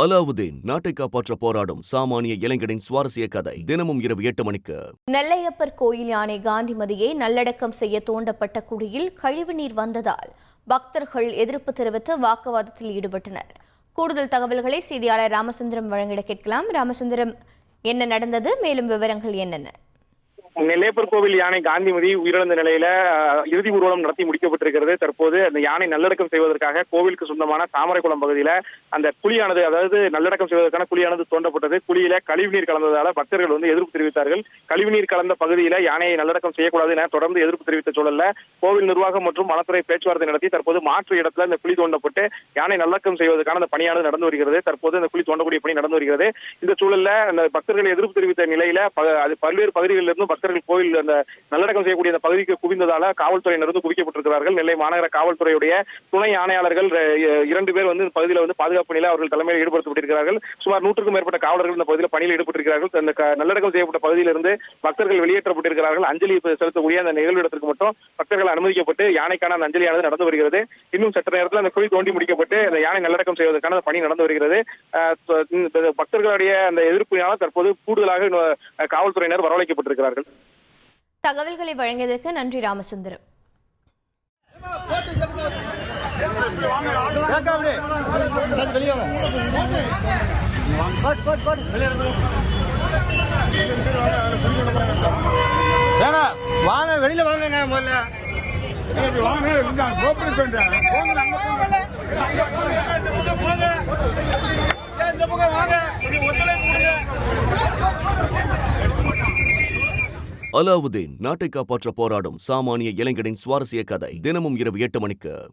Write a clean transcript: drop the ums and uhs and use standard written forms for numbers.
அலாவுதீன் நாட்டை காப்பாற்ற போராடும் சாமானிய இளைஞனின் சுவாரஸ்ய கதை தினமும் இரவு 8 மணிக்கு. நெல்லையப்பர் கோயில் யானை காந்திமதியை நல்லடக்கம் செய்ய தோண்டப்பட்ட குழியில் கழிவுநீர் வந்ததால் பக்தர்கள் எதிர்ப்பு தெரிவித்து வாக்குவாதத்தில் ஈடுபட்டனர். கூடுதல் தகவல்களை செய்தியாளர் ராமசுந்தரம் வழங்கிட கேட்கலாம். ராமசுந்தரம், என்ன நடந்தது? மேலும் விவரங்கள் என்னென்ன? நெல்லையப்பர் கோவில் யானை காந்திமதி உயிரிழந்த நிலையில இறுதி ஊர்வலம் நடத்தி முடிக்கப்பட்டிருக்கிறது. தற்போது அந்த யானை நல்லடக்கம் செய்வதற்காக கோவிலுக்கு சொந்தமான தாமரைக்குளம் பகுதியில அந்த குழியானது, அதாவது நல்லடக்கம் செய்வதற்கான குழியானது தோண்டப்பட்டது. குழியில கழிவுநீர் கலந்ததால பக்தர்கள் எதிர்ப்பு தெரிவித்தார்கள். கழிவுநீர் கலந்த பகுதியில யானையை நல்லடக்கம் செய்யக்கூடாது என தொடர்ந்து எதிர்ப்பு தெரிவித்த சூழல்ல கோவில் நிர்வாகம் மற்றும் வனத்துறை பேச்சுவார்த்தை நடத்தி தற்போது மாற்று இடத்துல இந்த குழி தோண்டப்பட்டு யானை நல்லடக்கம் செய்வதற்கான அந்த பணியானது நடந்து வருகிறது. தற்போது இந்த குழி தோண்டக்கூடிய பணி நடந்து வருகிறது. இந்த சூழல்ல அந்த பக்தர்கள் எதிர்ப்பு தெரிவித்த நிலையில பல்வேறு பகுதிகளில் இருந்து பக்தர்கள் கோவில் அந்த நல்லடக்கம் செய்யக்கூடிய அந்த பகுதிக்கு குவிந்ததால காவல்துறையினர் குவிக்கப்பட்டிருக்கிறார்கள். நெல்லை மாநகர காவல்துறையுடைய துணை ஆணையாளர்கள் 2 பேர் பகுதியில் பாதுகாப்பு நிலை அவர்கள் தலைமையில் ஈடுபடுத்தப்பட்டிருக்கிறார்கள். சுமார் 100க்கும் மேற்பட்ட காவலர்கள் இந்த பகுதியில் பணியில் ஈடுபட்டிருக்கிறார்கள். அந்த நல்லடக்கம் செய்யப்பட்ட பகுதியிலிருந்து பக்தர்கள் வெளியேற்றப்பட்டிருக்கிறார்கள். அஞ்சலி செலுத்தக்கூடிய அந்த நிகழ்வு இடத்திற்கு மட்டும் பக்தர்கள் அனுமதிக்கப்பட்டு யானைக்கான அந்த அஞ்சலியானது நடந்து வருகிறது. இன்னும் சற்று நேரத்தில் அந்த குழி தோண்டி முடிக்கப்பட்டு அந்த யானை நல்லடக்கம் செய்வதற்கான பணி நடந்து வருகிறது. பக்தர்களுடைய அந்த எதிர்ப்பினால் தற்போது கூடுதலாக காவல்துறையினர் வரவழைக்கப்பட்டிருக்கிறார்கள். தகவல்களை வழங்கியதற்கு நன்றி ராமசுந்தரம். வாங்க வெளியில வாங்க முதல்ல அலாவுதீன் நாட்டை காப்பாற்ற போராடும் சாமானிய இளைஞனின் சுவாரஸ்ய கதை தினமும் இரவு 8 மணிக்கு.